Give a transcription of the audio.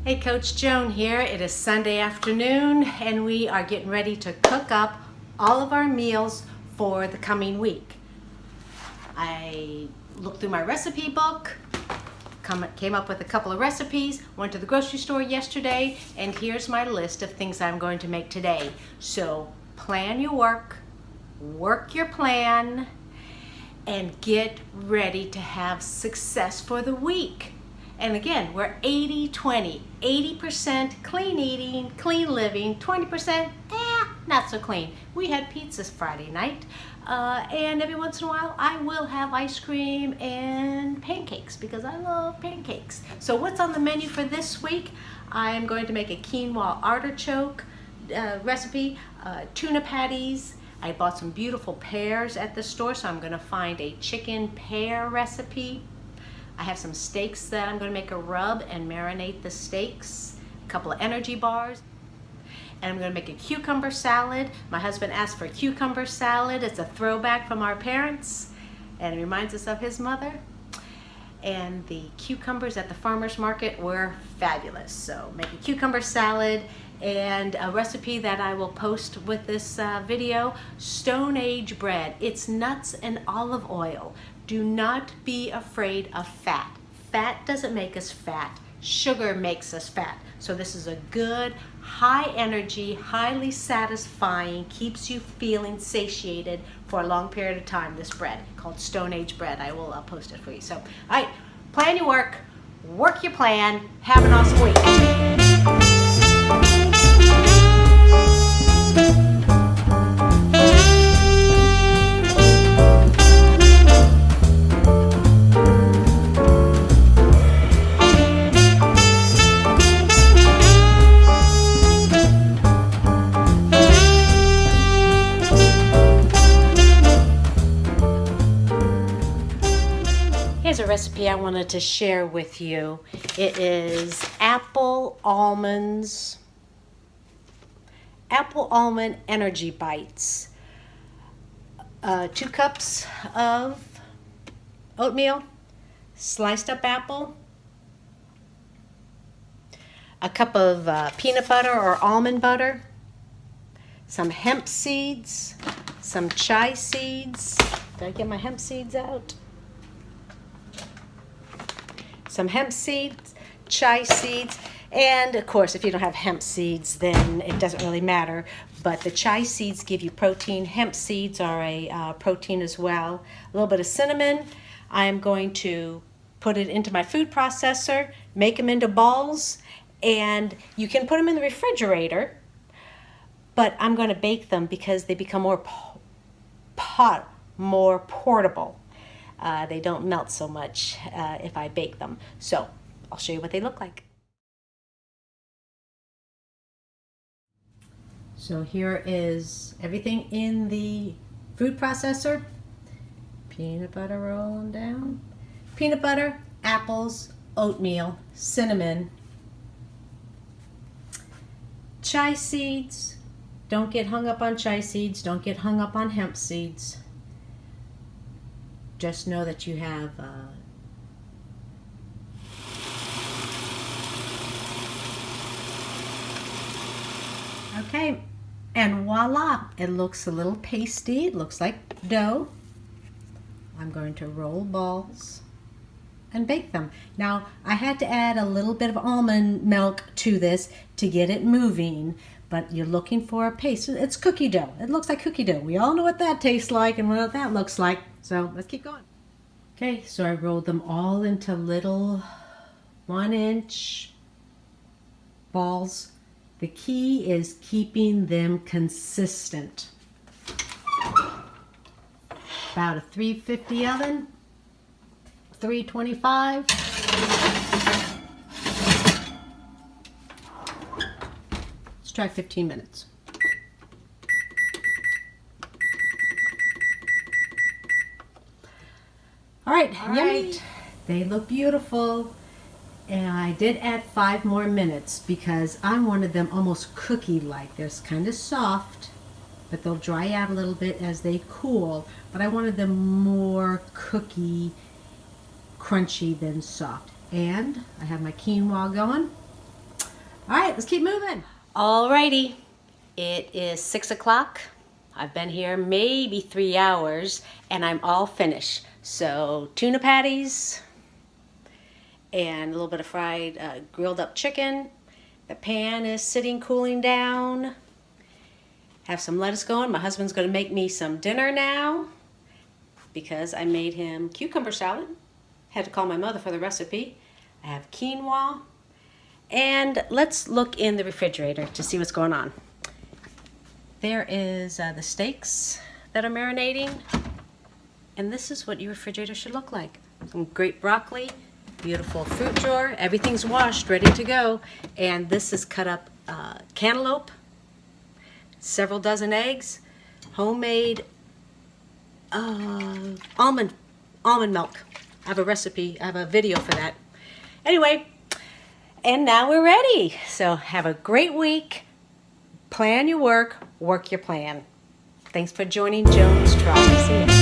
Hey, Coach Joan here. It is Sunday afternoon and we are getting ready to cook up all of our meals for the coming week. I looked through my recipe book, came up with a couple of recipes, went to the grocery store yesterday, and here's my list of things I'm going to make today. So plan your work your plan, and get ready to have success for the week. And again, we're 80-20, 80% clean eating, clean living, 20% not so clean. We had pizzas Friday night, and every once in a while I will have ice cream and pancakes because I love pancakes. So what's on the menu for this week? I am going to make a quinoa artichoke recipe, tuna patties. I bought some beautiful pears at the store, so I'm going to find a chicken pear recipe. I have some steaks that I'm going to make a rub and marinate the steaks, a couple of energy bars, and I'm going to make a cucumber salad. My husband asked for a cucumber salad. It's a throwback from our parents, and it reminds us of his mother. And the cucumbers at the farmer's market were fabulous. So make a cucumber salad, and a recipe that I will post with this video, Stone Age bread. It's nuts and olive oil. Do not be afraid of fat. Fat doesn't make us fat. Sugar makes us fat. So this is a good, high energy, highly satisfying, keeps you feeling satiated for a long period of time, this bread called Stone Age bread. I will post it for you. So, all right, plan your work your plan, have an awesome week. Here's a recipe I wanted to share with you. It is apple almond energy bites. 2 cups of oatmeal, sliced up apple, a cup of peanut butter or almond butter, some hemp seeds, some chia seeds. Did I get my hemp seeds out? Some hemp seeds, chia seeds, and of course if you don't have hemp seeds then it doesn't really matter, but the chia seeds give you protein. Hemp seeds are a protein as well. A little bit of cinnamon. I'm going to put it into my food processor, make them into balls, and you can put them in the refrigerator, but I'm going to bake them because they become more portable. They don't melt so much if I bake them. So I'll show you what they look like. So here is everything in the food processor. Peanut butter rolling down. Peanut butter, apples, oatmeal, cinnamon, chia seeds. Don't get hung up on chia seeds. Don't get hung up on hemp seeds. Just know that you have okay, and voila, it looks a little pasty. It looks like dough. I'm going to roll balls and bake them. Now, I had to add a little bit of almond milk to this to get it moving, but you're looking for a paste. It's cookie dough. It looks like cookie dough. We all know what that tastes like and what that looks like. So let's keep going. Okay, so I rolled them all into little 1-inch balls. The key is keeping them consistent. About a 350 oven, 325. Let's try 15 minutes. All right, yummy. They look beautiful. And I did add 5 more minutes because I wanted them almost cookie-like. They're kind of soft, but they'll dry out a little bit as they cool. But I wanted them more crunchy than soft. And I have my quinoa going. All right, let's keep moving. Alrighty, it is 6 o'clock. I've been here maybe 3 hours and I'm all finished. So tuna patties and a little bit of fried grilled up chicken. The pan is sitting cooling down. Have some lettuce going. My husband's going to make me some dinner now because I made him cucumber salad. Had to call my mother for the recipe. I have quinoa. And let's look in the refrigerator to see what's going on. There is the steaks that are marinating. And this is what your refrigerator should look like. Some great broccoli, beautiful fruit drawer. Everything's washed, ready to go. And this is cut up cantaloupe, several dozen eggs, homemade almond milk. I have a recipe, I have a video for that. Anyway, and now we're ready. So have a great week. Plan your work, work your plan. Thanks for joining Joan's Try. See ya.